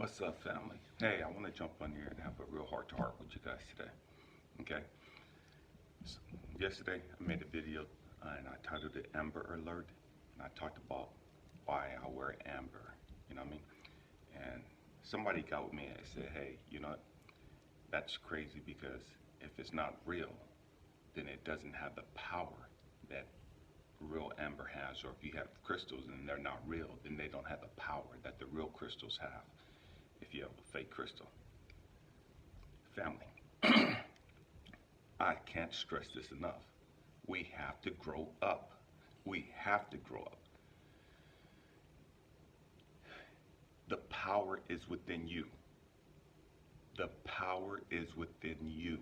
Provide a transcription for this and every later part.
What's up, family? Hey, I want to jump on here and have a real heart to heart with you guys today. Okay? So, yesterday, I made a video and I titled it Amber Alert. And I talked about why I wear amber. You know what I mean? And somebody got with me and said, hey, you know what? That's crazy because if it's not real, then it doesn't have the power that real amber has. Or if you have crystals and they're not real, then they don't have the power that the real crystals have. If you have a fake crystal. Family, I can't stress this enough. We have to grow up. We have to grow up. The power is within you. The power is within you.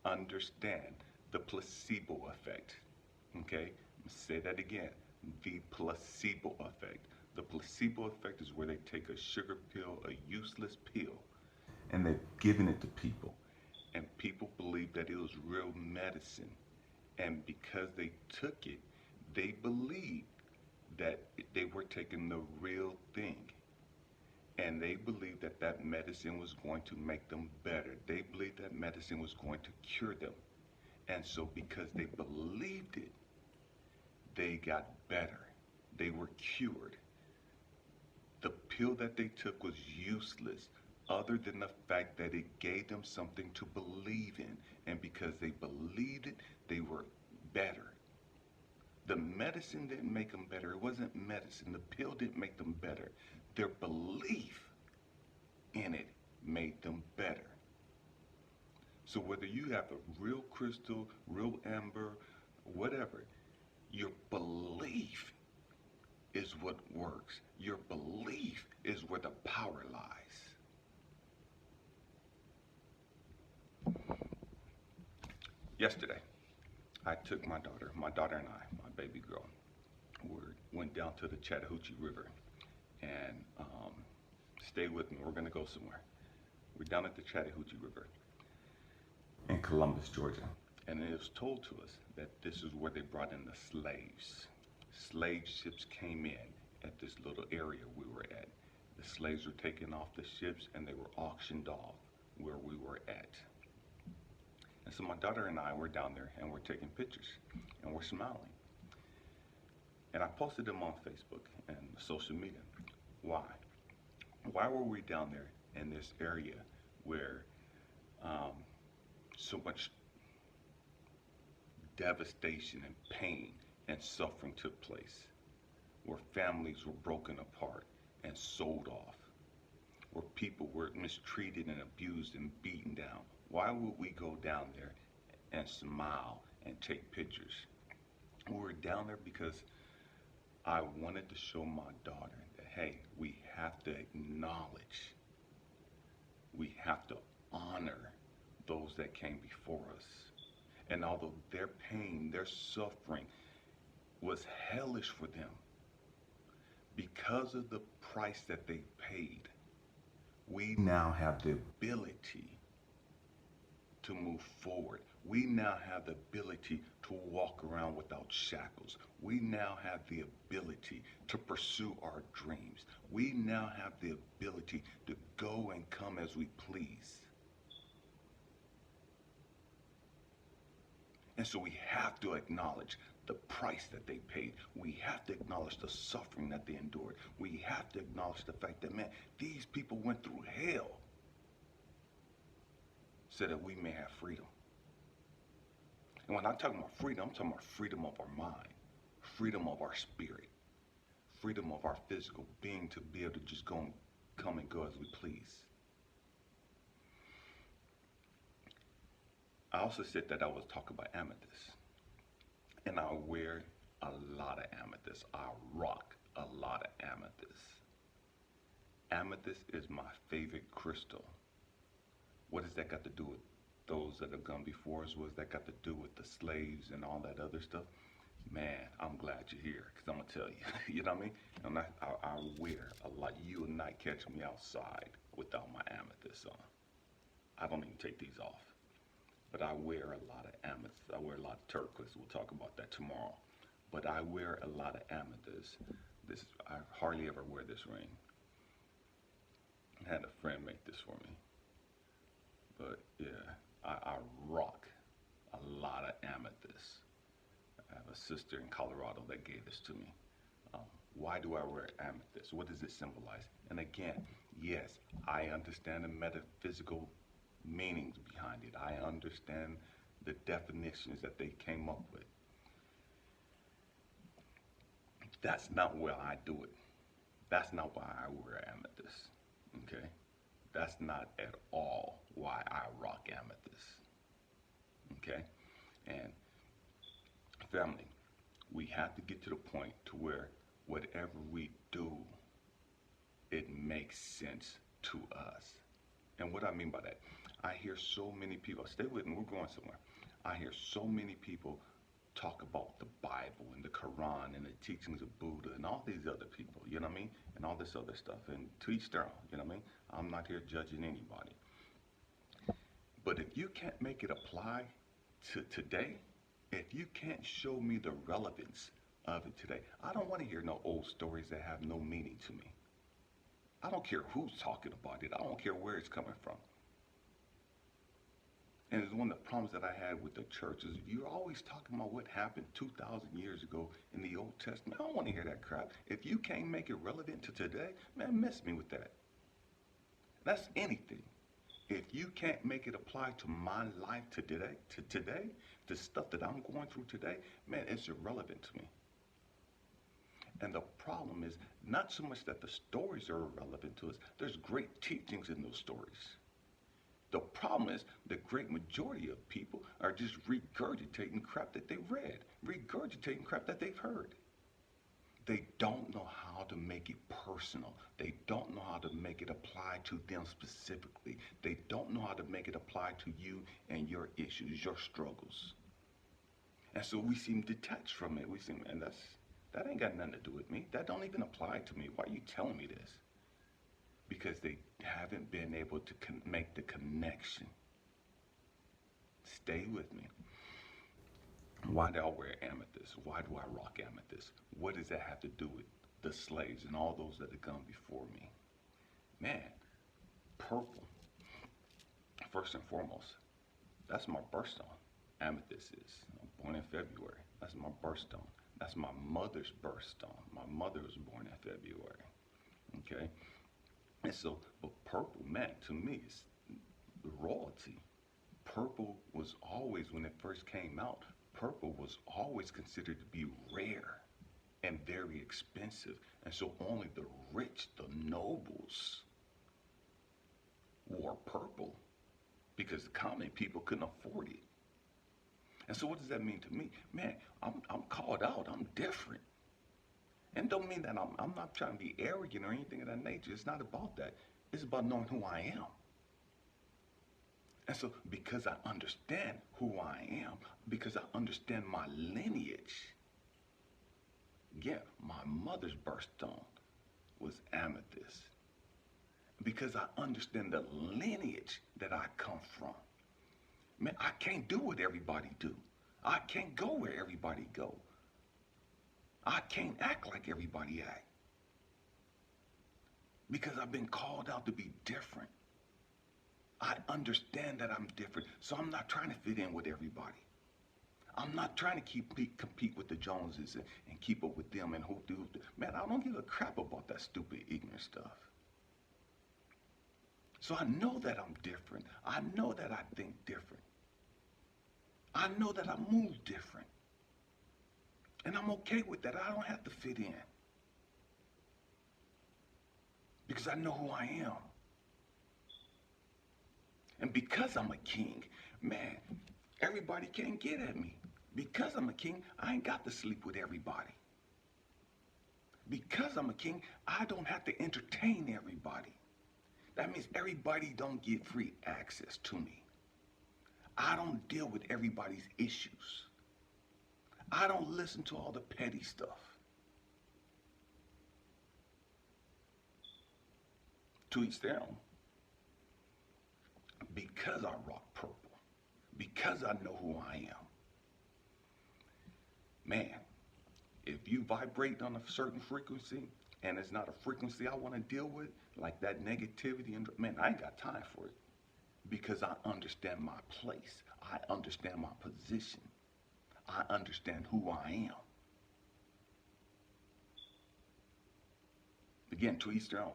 Understand the placebo effect. Okay? Say that again. The placebo effect. The placebo effect is where they take a sugar pill, a useless pill, and they're giving it to people. And people believe that it was real medicine. And because they took it, they believed that they were taking the real thing. And they believed that that medicine was going to make them better. They believed that medicine was going to cure them. And so because they believed it, they got better. They were cured. The pill that they took was useless, other than the fact that it gave them something to believe in. And because they believed it, they were better. The medicine didn't make them better. It wasn't medicine. The pill didn't make them better. Their belief in it made them better. So whether you have a real crystal, real amber, whatever, your belief is what works. Your belief is where the power lies. Yesterday, I took my daughter and I, my baby girl, went down to the Chattahoochee River and stay with me. We're going to go somewhere. We're down at the Chattahoochee River in Columbus, Georgia. And it was told to us that this is where they brought in the slaves. Slave ships came in at this little area we were at. The slaves were taken off the ships and they were auctioned off where we were at. And so my daughter and I were down there and we're taking pictures and we're smiling. And I posted them on Facebook and social media. Why? Why were we down there in this area where so much devastation and pain and suffering took place, where families were broken apart and sold off, where people were mistreated and abused and beaten down? Why would we go down there and smile and take pictures? We were down there because I wanted to show my daughter that, hey, we have to acknowledge, we have to honor those that came before us. And although their pain, their suffering was hellish for them, because of the price that they paid, we now have the ability to move forward. We now have the ability to walk around without shackles. We now have the ability to pursue our dreams. We now have the ability to go and come as we please. And so we have to acknowledge the price that they paid. We have to acknowledge the suffering that they endured. We have to acknowledge the fact that, man, these people went through hell so that we may have freedom. And when I'm talking about freedom, I'm talking about freedom of our mind, freedom of our spirit, freedom of our physical being to be able to just go and come and go as we please. I also said that I was talking about amethyst. And I wear a lot of amethyst. I rock a lot of amethyst. Amethyst is my favorite crystal. What has that got to do with those that have gone before us? What has that got to do with the slaves and all that other stuff? Man, I'm glad you're here, because I'm going to tell you. You know what I mean? And I wear a lot. You will not catch me outside without my amethyst on. I don't even take these off. But I wear a lot of amethyst. I wear a lot of turquoise. We'll talk about that tomorrow. But I wear a lot of amethyst. I hardly ever wear this ring. had a friend make this for me. But yeah, I rock a lot of amethyst. I have a sister in Colorado that gave this to me. Um, why do I wear amethyst? What does it symbolize? And again, yes, I understand the metaphysical meanings behind it. I understand the definitions that they came up with. That's not why I do it. That's not why I wear amethyst. Okay? That's not at all why I rock amethyst. Okay? And family, we have to get to the point to where whatever we do, it makes sense to us. And what I mean by that, I hear so many people, stay with me, we're going somewhere. I hear so many people talk about the Bible and the Quran and the teachings of Buddha and all these other people, you know what I mean? And all this other stuff. And to each their own, you know what I mean? I'm not here judging anybody. But if you can't make it apply to today, if you can't show me the relevance of it today, I don't want to hear no old stories that have no meaning to me. I don't care who's talking about it. I don't care where it's coming from. And it's one of the problems that I had with the church is you're always talking about what happened 2,000 years ago in the Old Testament. I don't want to hear that crap. If you can't make it relevant to today, man, miss me with that. That's anything. If you can't make it apply to my life today, the stuff that I'm going through today, man, it's irrelevant to me. And the problem is not so much that the stories are irrelevant to us. There's great teachings in those stories. The problem is the great majority of people are just regurgitating crap that they've read, regurgitating crap that they've heard. They don't know how to make it personal. They don't know how to make it apply to them specifically. They don't know how to make it apply to you and your issues, your struggles. And so we seem detached from it. We seem, and that ain't got nothing to do with me. That don't even apply to me. Why are you telling me this? Because they haven't been able to make the connection. Stay with me. Why do I wear amethyst? Why do I rock amethyst? What does that have to do with the slaves and all those that have come before me? Man, purple, first and foremost, that's my birthstone. Amethyst is. I'm born in February. That's my birthstone. That's my mother's birthstone. My mother was born in February. Okay? And so, but purple, man, to me, is royalty. Purple was always, when it first came out, purple was always considered to be rare and very expensive. And so only the rich, the nobles, wore purple because the common people couldn't afford it. And so what does that mean to me? Man, I'm called out. I'm different. And don't mean that I'm not trying to be arrogant or anything of that nature. It's not about that. It's about knowing who I am. And so because I understand who I am, because I understand my lineage, yeah, my mother's birthstone was amethyst. Because I understand the lineage that I come from. Man, I can't do what everybody do. I can't go where everybody go. I can't act like everybody act. Because I've been called out to be different. I understand that I'm different, so I'm not trying to fit in with everybody. I'm not trying to compete with the Joneses and keep up with them and who do. Man, I don't give a crap about that stupid, ignorant stuff. So I know that I'm different. I know that I think different. I know that I move different. And I'm okay with that. I don't have to fit in. Because I know who I am. And because I'm a king, man, everybody can't get at me. Because I'm a king, I ain't got to sleep with everybody. Because I'm a king, I don't have to entertain everybody. That means everybody don't get free access to me. I don't deal with everybody's issues. I don't listen to all the petty stuff. To each their own. Because I rock purple. Because I know who I am. Man, if you vibrate on a certain frequency and it's not a frequency I want to deal with, Like that negativity, and man, I ain't got time for it because I understand my place. I understand my position. I understand who I am. Again, to each their own.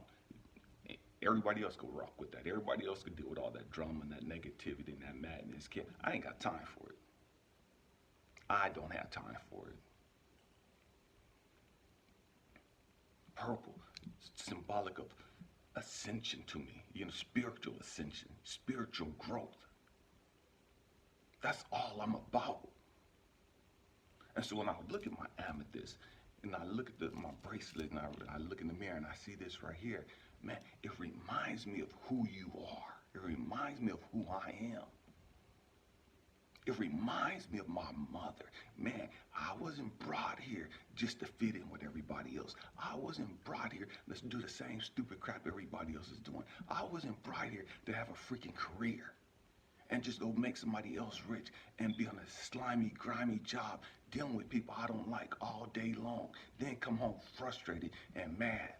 Everybody else could rock with that. Everybody else could deal with all that drama and that negativity and that madness. I ain't got time for it. I don't have time for it. Purple, symbolic of ascension to me. Spiritual ascension, spiritual growth. That's all I'm about. And so when I look at my amethyst, and I look at my bracelet, and I look in the mirror, and I see this right here, man, it reminds me of who you are. It reminds me of who I am. It reminds me of my mother. Man, I wasn't brought here just to fit in with everybody else. I wasn't brought here, let's do the same stupid crap everybody else is doing. I wasn't brought here to have a freaking career and just go make somebody else rich and be on a slimy, grimy job dealing with people I don't like all day long, then come home frustrated and mad.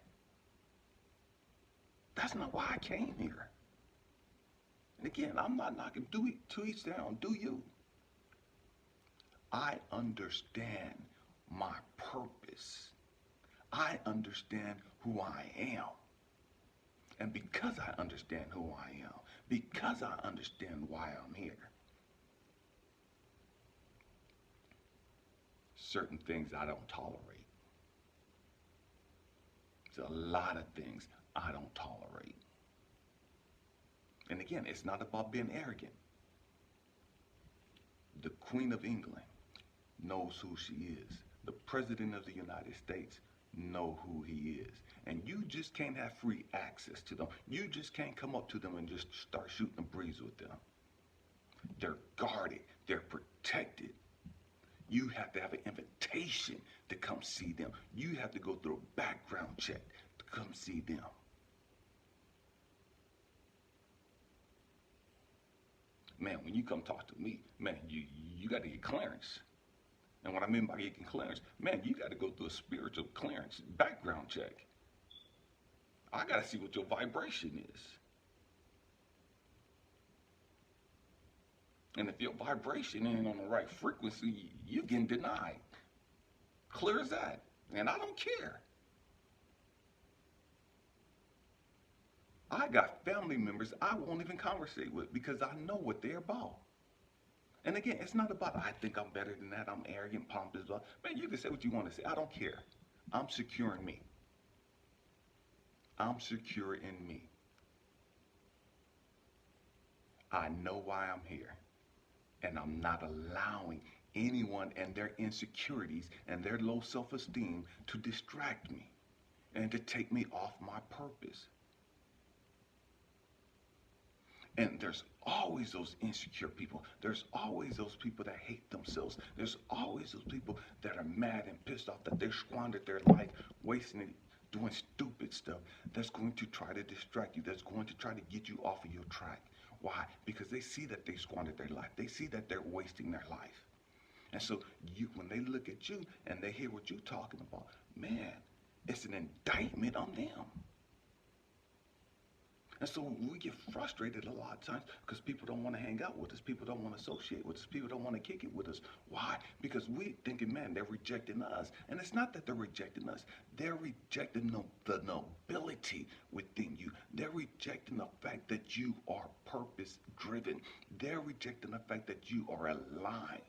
That's not why I came here. And again, I'm not knocking, to each their own, do you. I understand my purpose. I understand who I am. And because I understand who I am, because I understand why I'm here, certain things I don't tolerate. There's a lot of things I don't tolerate. And again, it's not about being arrogant. The Queen of England knows who she is. The President of the United States knows who he is. And you just can't have free access to them. You just can't come up to them and just start shooting a breeze with them. They're guarded. They're protected. You have to have an invitation to come see them. You have to go through a background check to come see them. Man, when you come talk to me, man, you got to get clearance. And what I mean by getting clearance, man, you got to go through a spiritual clearance, background check. I got to see what your vibration is. And if your vibration ain't on the right frequency, you're getting denied. Clear as that. And I don't care. I got family members I won't even conversate with because I know what they're about. And again, it's not about, I think I'm better than that, I'm arrogant, pompous, blah. Man, you can say what you want to say. I don't care. I'm secure in me. I'm secure in me. I know why I'm here. And I'm not allowing anyone and their insecurities and their low self-esteem to distract me and to take me off my purpose. And there's always those insecure people. There's always those people that hate themselves. There's always those people that are mad and pissed off that they squandered their life, wasting it, doing stupid stuff. That's going to try to distract you. That's going to try to get you off of your track. Why? Because they see that they squandered their life. They see that they're wasting their life. And so when they look at you and they hear what you're talking about, man, it's an indictment on them. And so we get frustrated a lot of times because people don't want to hang out with us. People don't want to associate with us. People don't want to kick it with us. Why? Because we thinking, man, they're rejecting us. And it's not that they're rejecting us. They're rejecting the nobility within you. They're rejecting the fact that you are purpose-driven. They're rejecting the fact that you are aligned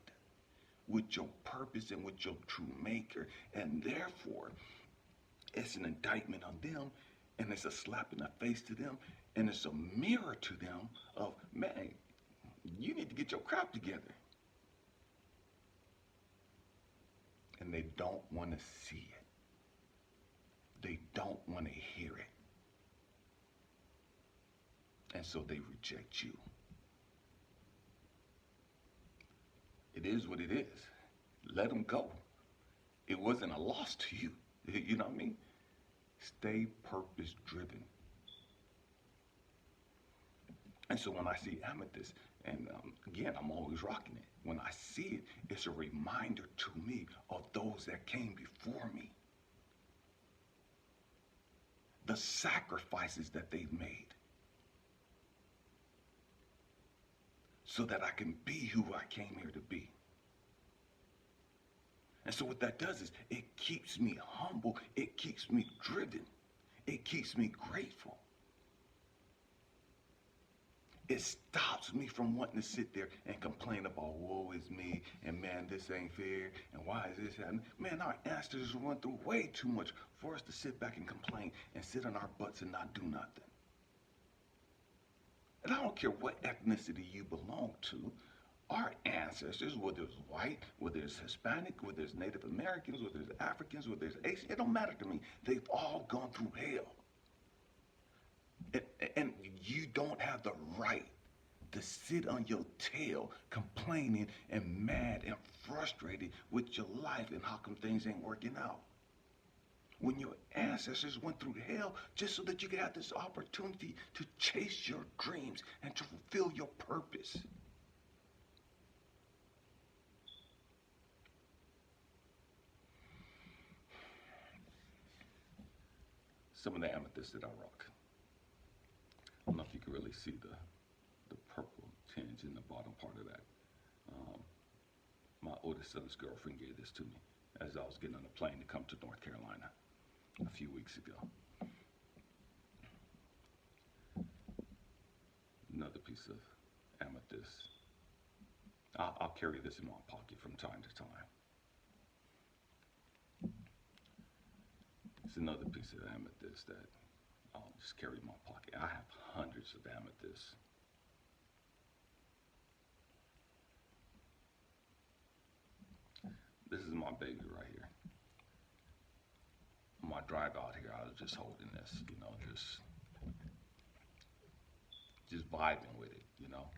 with your purpose and with your true maker. And therefore, it's an indictment on them. And it's a slap in the face to them. And it's a mirror to them of, man, you need to get your crap together. And they don't want to see it. They don't want to hear it. And so they reject you. It is what it is. Let them go. It wasn't a loss to you. You know what I mean? Stay purpose-driven. And so when I see amethyst, and again, I'm always rocking it. When I see it, it's a reminder to me of those that came before me. the sacrifices that they've made, so that I can be who I came here to be. And so what that does is it keeps me humble, it keeps me driven, it keeps me grateful. It stops me from wanting to sit there and complain about woe is me, and man, this ain't fair, and why is this happening? Man, our ancestors went through way too much for us to sit back and complain and sit on our butts and not do nothing. And I don't care what ethnicity you belong to, our ancestors, whether it's white, whether it's Hispanic, whether it's Native Americans, whether it's Africans, whether it's Asian, it don't matter to me. They've all gone through hell. And you don't have the right to sit on your tail complaining and mad and frustrated with your life and how come things ain't working out. When your ancestors went through hell just so that you could have this opportunity to chase your dreams and to fulfill your purpose. Some of the amethyst that I rock. I don't know if you can really see the purple tinge in the bottom part of that. My oldest son's girlfriend gave this to me as I was getting on a plane to come to North Carolina a few weeks ago. Another piece of amethyst. I'll carry this in my pocket from time to time. It's another piece of amethyst that I'll just carry in my pocket. I have hundreds of amethysts. This is my baby right here. On my drive out here, I was just holding this, you know, just vibing with it, you know.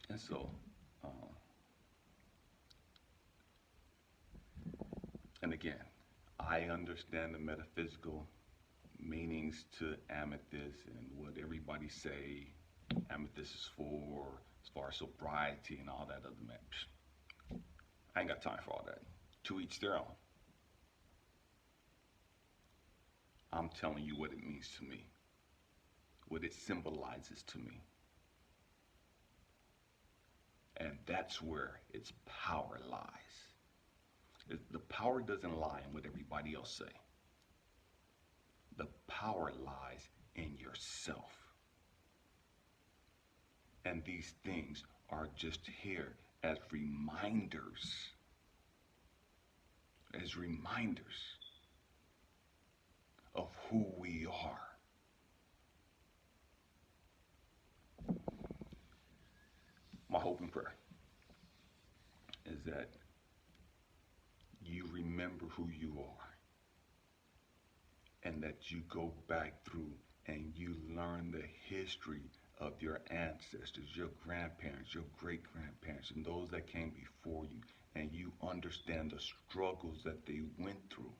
And so, and again, I understand the metaphysical meanings to amethyst and what everybody say amethyst is for, as far as sobriety and all that other mess. I ain't got time for all that. To each their own. I'm telling you what it means to me, what it symbolizes to me. And that's where its power lies. The power doesn't lie in what everybody else say. The power lies in yourself. And these things are just here as reminders. As reminders of who we are. My hope and prayer is that you remember who you are, and that you go back through and you learn the history of your ancestors, your grandparents, your great-grandparents, and those that came before you, and you understand the struggles that they went through,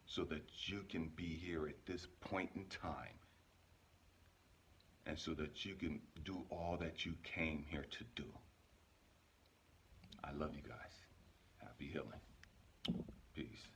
so that you can be here at this point in time, and so that you can do all that you came here to do. I love you guys. Happy healing. Peace.